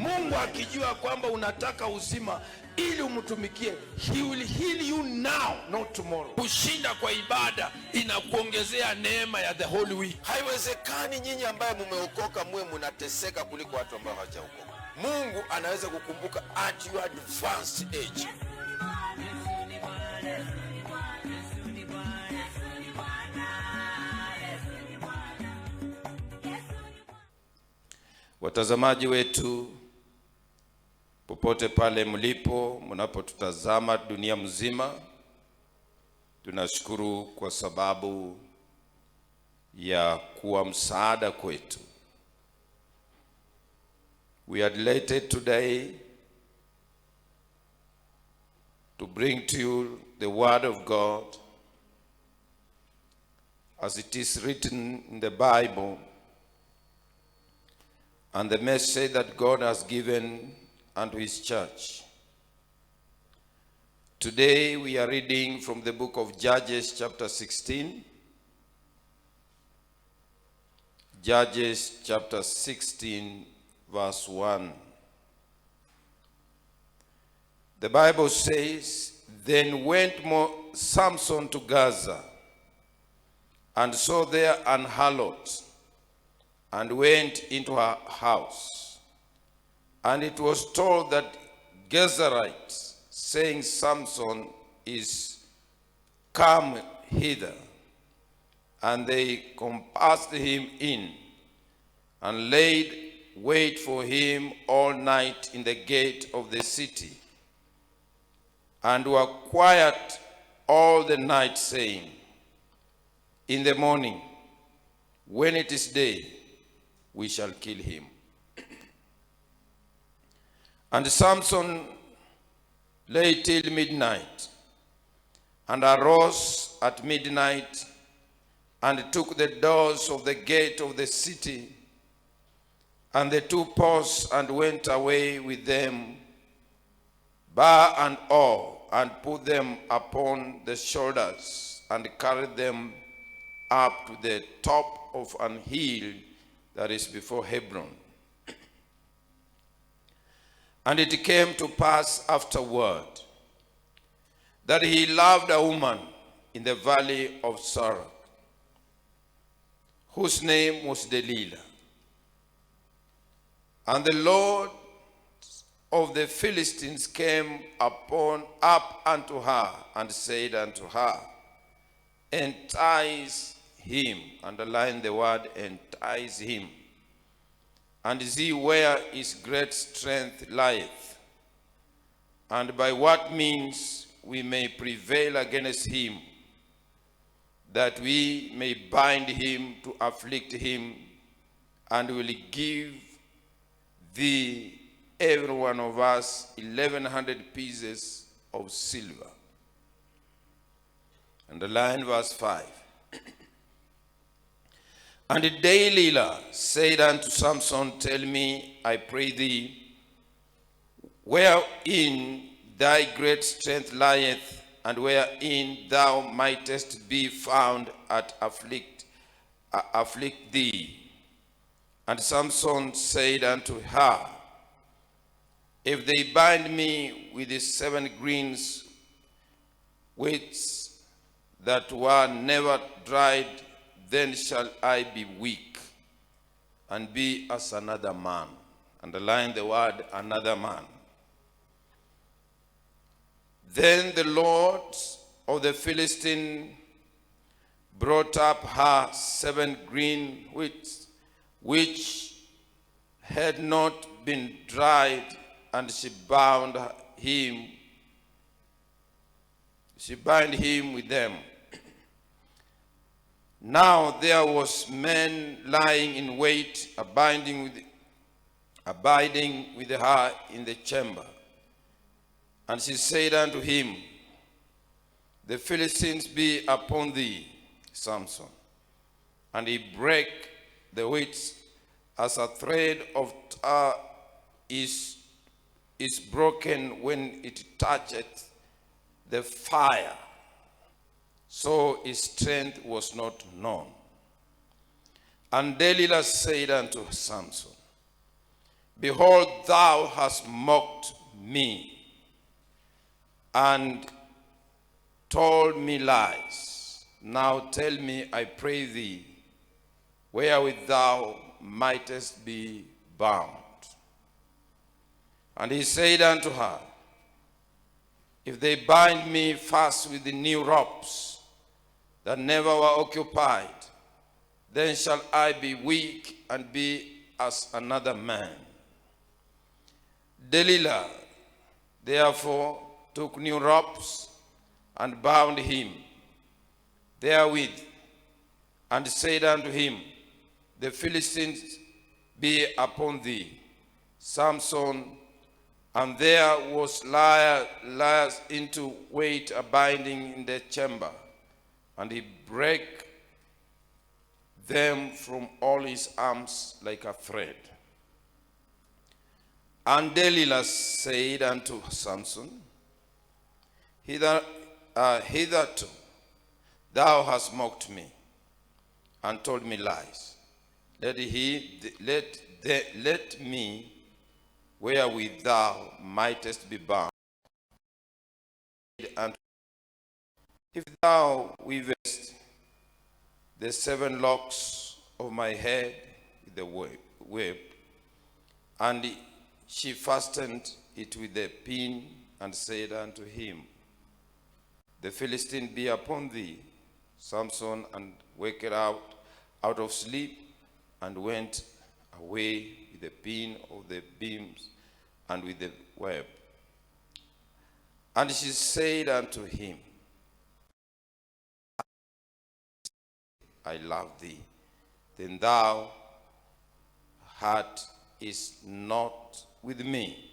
Mungu akijua kwamba unataka uzima ili umtumikie, he will heal you now, not tomorrow. Kushinda kwa ibada inakuongezea neema ya the whole week. Haiwezekani nyinyi ambaye mumeokoka muwe munateseka kuliko watu ambao hawajaokoka. Mungu anaweza kukumbuka at your advanced age. Watazamaji wetu popote pale mlipo, mnapotutazama dunia mzima, tunashukuru kwa sababu ya kuwa msaada kwetu. We are delighted today to bring to you the word of God as it is written in the Bible, and the message that God has given unto his church. Today we are reading from the book of Judges chapter 16. Judges chapter 16 verse 1. The Bible says, "Then went Samson to Gaza, and saw there an harlot, and went into her house. And it was told that Gezerites, saying, Samson is come hither. And they compassed him in, and laid wait for him all night in the gate of the city, and were quiet all the night, saying, in the morning, when it is day, we shall kill him. And Samson lay till midnight, and arose at midnight, and took the doors of the gate of the city, and the two posts, and went away with them, bar and all, and put them upon the shoulders, and carried them up to the top of an hill that is before Hebron. And it came to pass afterward that he loved a woman in the valley of Sorek, whose name was Delilah. And the Lord of the Philistines came up unto her, and said unto her, entice him. Underline the word entice him. And see where his great strength lieth, and by what means we may prevail against him, that we may bind him to afflict him, and will give thee every one of us 1,100 pieces of silver. Underline verse 5. And Delilah said unto Samson, tell me, I pray thee, wherein thy great strength lieth, and wherein thou mightest be found at afflict thee. And Samson said unto her, if they bind me with the 7 greens weights that were never dried, then shall I be weak, and be as another man. Underline the word another man. Then the Lord of the Philistine brought up her 7 green wheats, which had not been dried, and she bound him with them. Now there was men lying in wait, abiding with her in the chamber. And she said unto him, the Philistines be upon thee, Samson. And he brake the wheats as a thread of tar is broken when it toucheth the fire. So his strength was not known. And Delilah said unto Samson, Behold, thou hast mocked me and told me lies. Now tell me, I pray thee, wherewith thou mightest be bound. And he said unto her, if they bind me fast with the new ropes that never were occupied, then shall I be weak and be as another man. Delilah therefore took new ropes and bound him therewith, and said unto him, the Philistines be upon thee, Samson. And there was liars into wait abiding in the chamber, and he brake them from all his arms like a thread. And Delilah said unto Samson, hitherto thou hast mocked me and told me lies. Let me wherewith thou mightest be bound. And if thou weavest the 7 locks of my head with the web, and she fastened it with a pin, and said unto him, the Philistine be upon thee, Samson, and waked out of sleep, and went away with the pin of the beams and with the web. And she said unto him, I love thee. Then thou heart is not with me.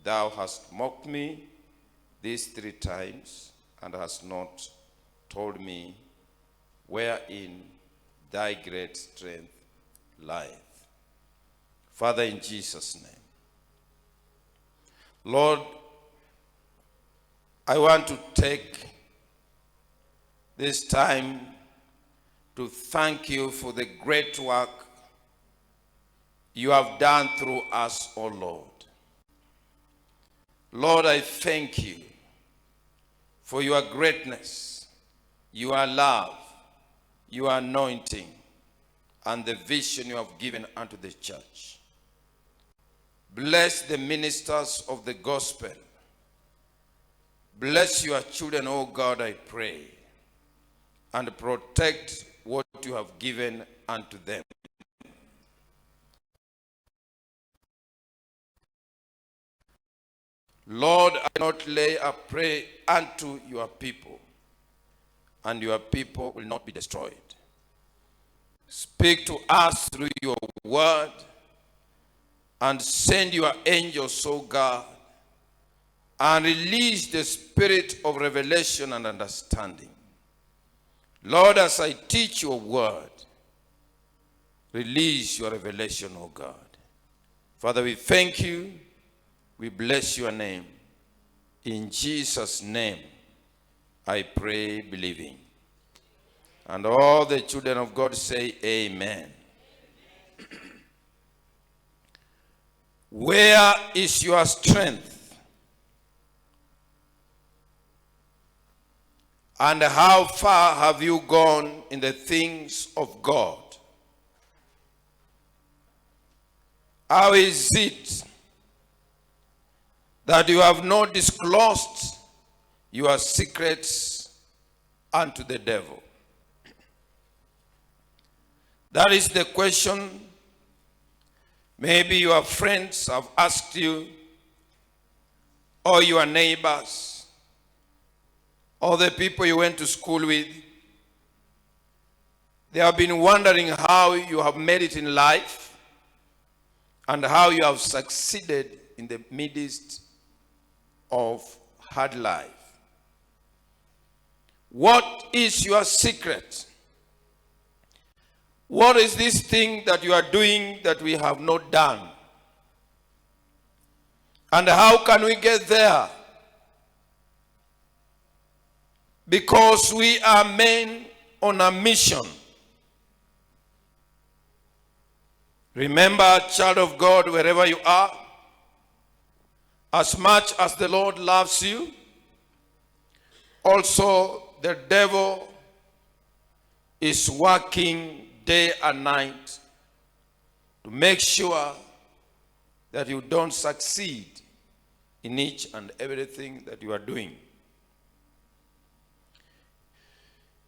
Thou hast mocked me these 3 times, and hast not told me wherein thy great strength lieth. Father, in Jesus' name. Lord, I want to take this time to thank you for the great work you have done through us, O Lord. Lord, I thank you for your greatness, your love, your anointing, and the vision you have given unto the church. Bless the ministers of the gospel. Bless your children, O God, I pray, and protect what you have given unto them. Lord, I will not lay a prey unto your people, and your people will not be destroyed. Speak to us through your word, and send your angels, O God, and release the spirit of revelation and understanding. Lord, as I teach your word, release your revelation, O God. Father, we thank you. We bless your name. In Jesus' name, I pray, believing. And all the children of God say amen. Where is your strength? And how far have you gone in the things of God? How is it that you have not disclosed your secrets unto the devil? That is the question. Maybe your friends have asked you, or your neighbors, or the people you went to school with. They have been wondering how you have made it in life and how you have succeeded in the midst of hard life. What is your secret? What is this thing that you are doing that we have not done? And how can we get there? Because we are men on a mission. Remember, child of God, wherever you are, as much as the Lord loves you, also the devil is working day and night to make sure that you don't succeed in each and everything that you are doing.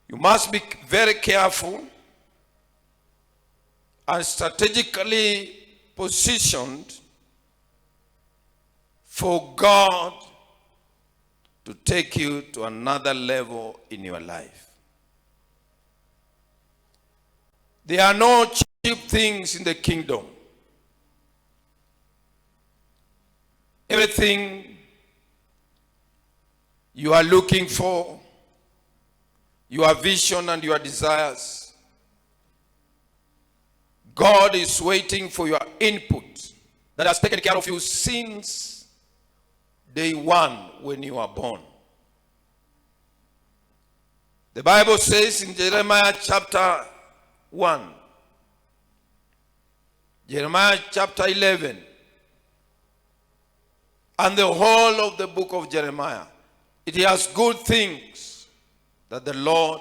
You must be very careful and strategically positioned for God to take you to another level in your life. There are no cheap things in the kingdom. Everything you are looking for, your vision and your desires, God is waiting for your input that has taken care of you since day one when you were born. The Bible says in Jeremiah chapter 1, Jeremiah chapter 11, and the whole of the book of Jeremiah, it has good things that the Lord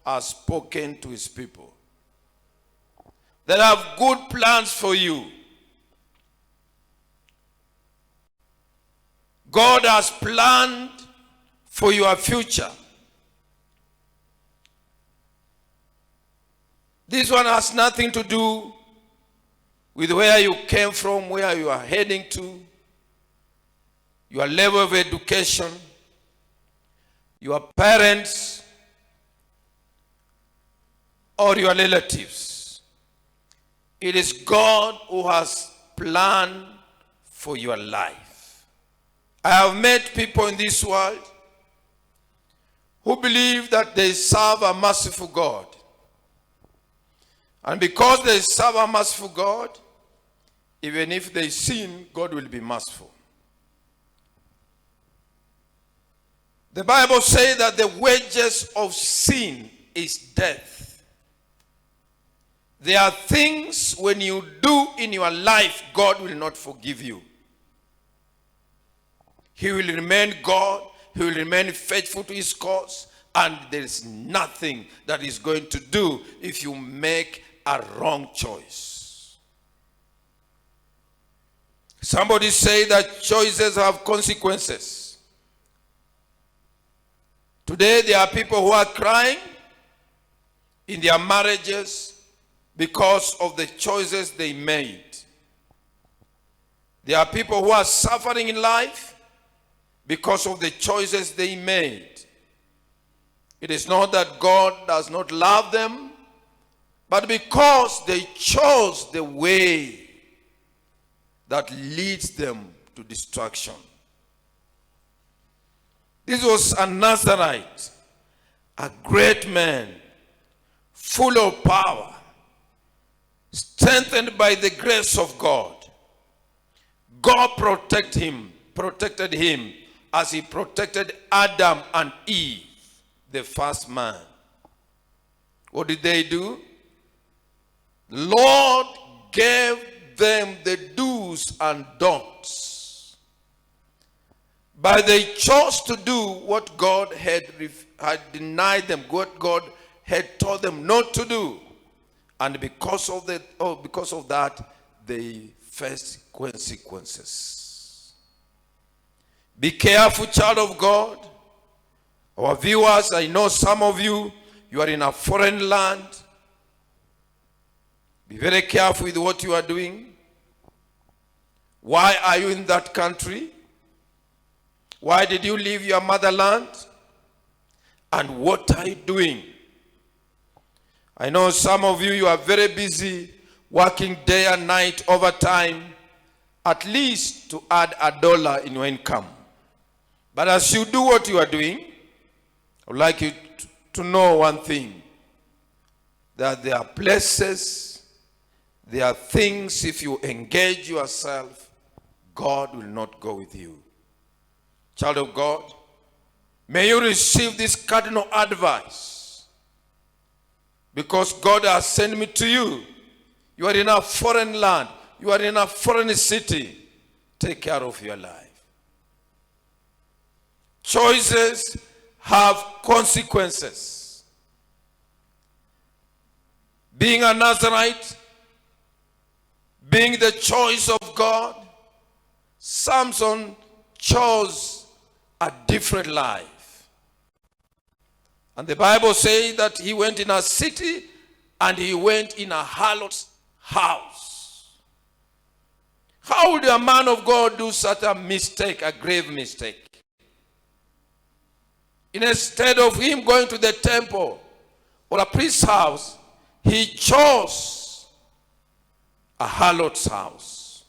has spoken to his people. That have good plans for you. God has planned for your future. This one has nothing to do with where you came from, where you are heading to, your level of education, your parents, or your relatives. It is God who has planned for your life. I have met people in this world who believe that they serve a merciful God. And because they serve a merciful God, even if they sin, God will be merciful. The Bible says that the wages of sin is death. There are things when you do in your life, God will not forgive you. He will remain God. He will remain faithful to his cause. And there is nothing that he's going to do if you make a wrong choice. Somebody say that choices have consequences. Today there are people who are crying in their marriages because of the choices they made. There are people who are suffering in life because of the choices they made. It is not that God does not love them, but because they chose the way that leads them to destruction. This was a Nazarite, a great man, full of power, strengthened by the grace of God. God protected him as he protected Adam and Eve, the first man. What did they do? The Lord gave them the do's and don'ts. But they chose to do what God had denied them, what God had told them not to do. And because of that, they faced consequences. Be careful, child of God. Our viewers, I know some of you are in a foreign land. Be very careful with what you are doing. Why are you in that country? Why did you leave your motherland? And what are you doing? I know some of you are very busy working day and night overtime, at least to add $1 in your income. But as you do what you are doing, I would like you to know one thing, that there are places, there are things, if you engage yourself, God will not go with you. Child of God, may you receive this cardinal advice, because God has sent me to you. You are in a foreign land. You are in a foreign city. Take care of your life. Choices have consequences. Being a Nazarite, being the choice of God, Samson chose a different life. And the Bible says that he went in a city and he went in a harlot's house. How would a man of God do such a mistake, a grave mistake? Instead of him going to the temple or a priest's house, he chose a harlot's house.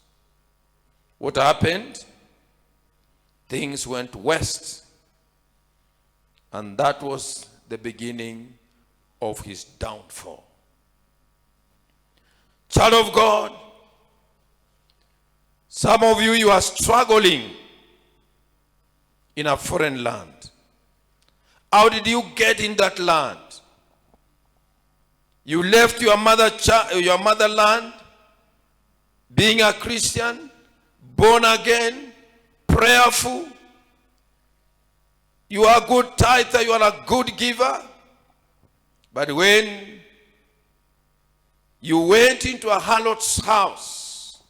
What happened? Things went west. And that was the beginning of his downfall. Child of God, some of you, you are struggling in a foreign land. How did you get in that land? You left your motherland, being a Christian, born again, prayerful. You are a good tither, you are a good giver. But when you went into a harlot's house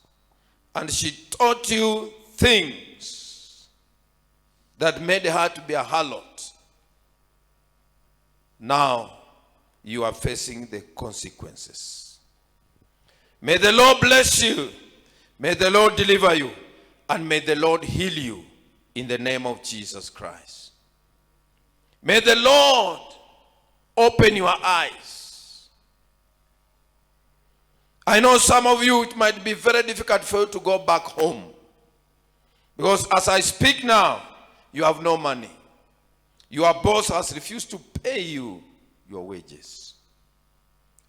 and she taught you things that made her to be a harlot, now you are facing the consequences. May the Lord bless you. May the Lord deliver you. And may the Lord heal you in the name of Jesus Christ. May the Lord open your eyes. I know some of you, it might be very difficult for you to go back home. Because as I speak now, you have no money. Your boss has refused to pay you your wages.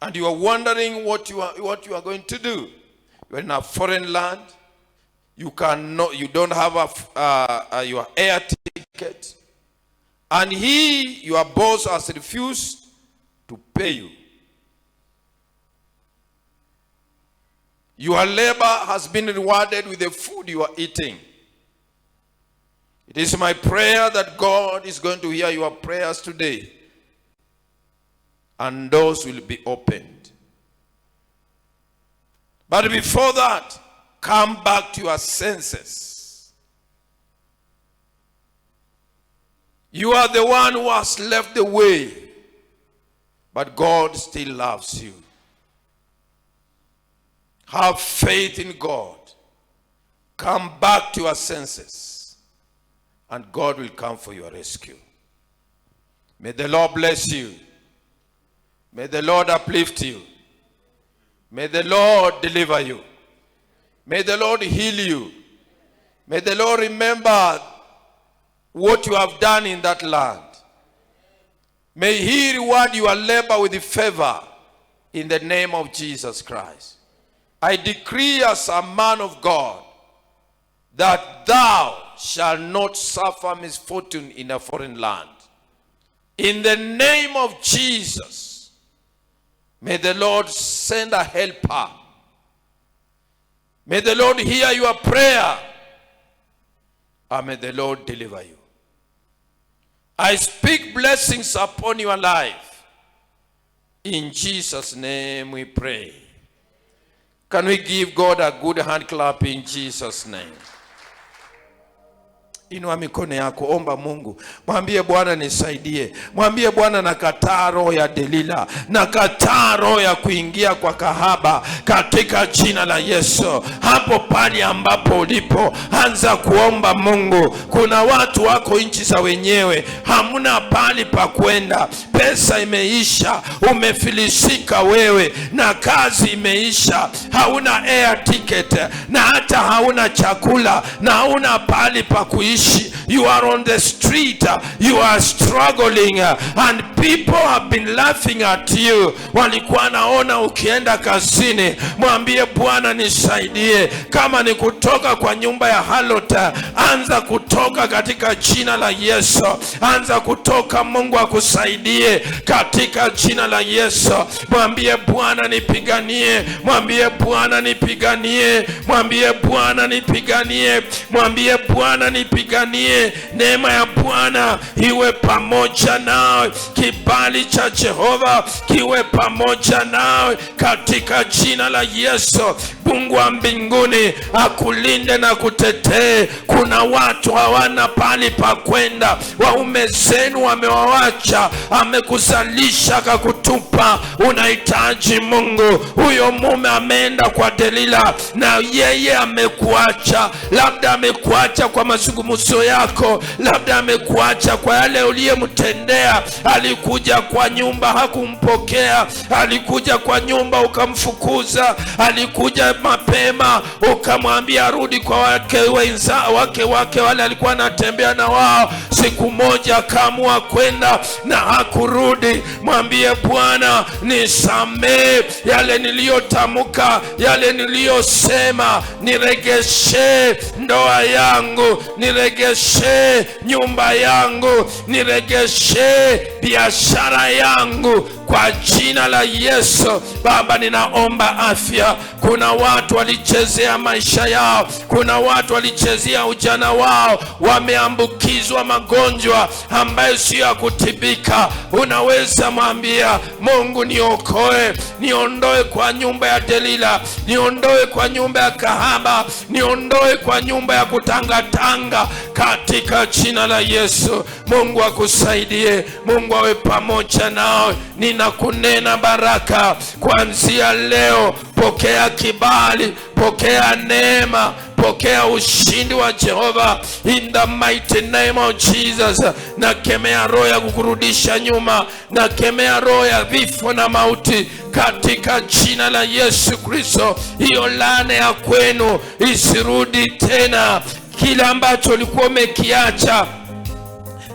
And you are wondering what you are going to do. You are in a foreign land. You don't have your air ticket. And your boss has refused to pay you. Your labor has been rewarded with the food you are eating. It is my prayer that God is going to hear your prayers today. And doors will be opened. But before that, come back to your senses. You are the one who has left the way, but God still loves you. Have faith in God. Come back to your senses, and God will come for your rescue. May the Lord bless you. May the Lord uplift you. May the Lord deliver you. May the Lord heal you. May the Lord remember what you have done in that land. May He reward your labor with favor in the name of Jesus Christ. I decree as a man of God that thou shalt not suffer misfortune in a foreign land. In the name of Jesus, may the Lord send a helper. May the Lord hear your prayer. And may the Lord deliver you. I speak blessings upon your life. In Jesus' name we pray. Can we give God a good hand clap in Jesus' name? Inua mikono yako, omba Mungu. Mwambie Bwana nisaidie. Mwambie Bwana nakataa roho ya Delila. Nakataa roho ya kuingia kwa kahaba katika jina la Yesu. Hapo pali ambapo ulipo, anza kuomba Mungu. Kuna watu wako nchi za wenyewe, hamuna pali pa kwenda. Pesa imeisha, umefilisika wewe, na kazi imeisha. Hauna air ticket, na hata hauna chakula, na hauna pali pa kuishi. You are on the street, you are struggling, and people have have been laughing at you, walikuwa naona ukienda kazini. Mwambie Bwana nisaidie. Kama ni kutoka kwa nyumba ya halota, anza kutoka katika jina la Yesu. Anza kutoka, Mungu akusaidie katika jina la Yesu. Mwambie Bwana nipiganie, mwambie Bwana nipiganie, mwambie Bwana nipiganie, mwambie Bwana nipiganie. Neema ya Bwana iwe pamoja nawe, kibali cha Jehova kiwe pamoja nawe katika jina la Yesu. Mungu wa mbinguni akulinde na kutetee. Kuna watu hawana pali pa kwenda, waume zenu wamewawacha, amekuzalisha akakutupa. Unahitaji Mungu. Huyo mume ameenda kwa Delila na yeye amekuacha. Labda amekuacha kwa mazungumzo yako, labda amekuacha kwa yale uliyemtendea. Alikuja kwa nyumba hakumpokea, alikuja kwa nyumba ukamfukuza, alikuja mapema ukamwambia arudi kwa wake wale alikuwa anatembea na wao. Siku moja akaamua kwenda na hakurudi. Mwambie Bwana nisamee yale niliyotamka, yale niliyosema. Niregeshe ndoa yangu, niregeshe nyumba yangu, niregeshe biashara yangu kwa jina la Yesu. Baba, ninaomba afya. Kuna watu walichezea maisha yao, kuna watu walichezea ujana wao, wameambukizwa magonjwa ambayo sio ya kutibika. Unaweza mwambia Mungu niokoe, niondoe kwa nyumba ya Delila, niondoe kwa nyumba ya kahaba, niondoe kwa nyumba ya kutangatanga katika jina la Yesu. Mungu akusaidie, Mungu awe pamoja nao. Ninakunena baraka kuanzia leo. Pokea kibali, pokea neema, pokea ushindi wa Jehova in the mighty name of Jesus. Na kemea roho ya kukurudisha nyuma, na kemea roho ya vifo na mauti katika jina la Yesu Kristo. Hiyo laana ya kwenu isirudi tena. Kila ambacho ulikuwa umekiacha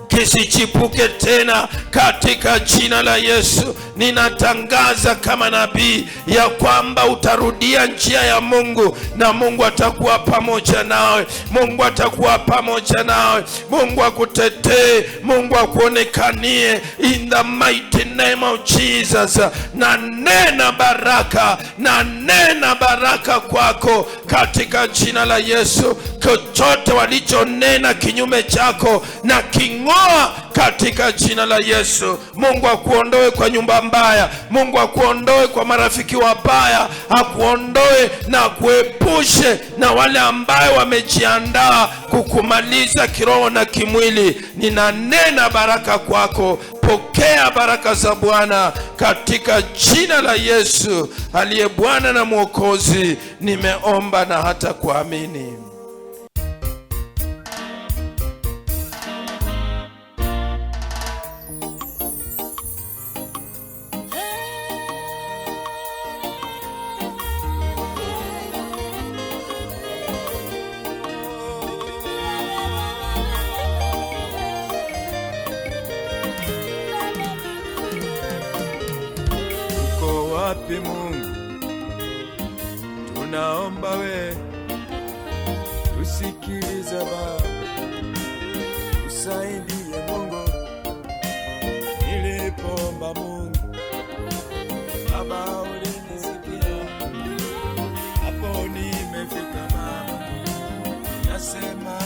kisichipuke tena katika jina la Yesu. Ninatangaza kama nabii ya kwamba utarudia njia ya Mungu na Mungu atakuwa pamoja nawe. Mungu atakuwa pamoja nawe. Mungu akutetee, Mungu akuonekanie in the mighty name of Jesus. Na nena baraka, na nena baraka kwako katika jina la Yesu. Chochote walichonena kinyume chako na king'oa katika jina la Yesu. Mungu akuondoe kwa nyumba mbaya, Mungu akuondoe kwa marafiki wabaya, akuondoe na kuepushe na wale ambao wamejiandaa kukumaliza kiroho na kimwili. Ninanena baraka kwako. Pokea baraka za Bwana katika jina la Yesu aliye Bwana na Mwokozi. Nimeomba na hata kuamini. Wapi Mungu, tunaomba we tusikilize Baba, usaidie Mungu. Nilipoomba Mungu Baba ulinisikia, hapo nimefika Baba, nasema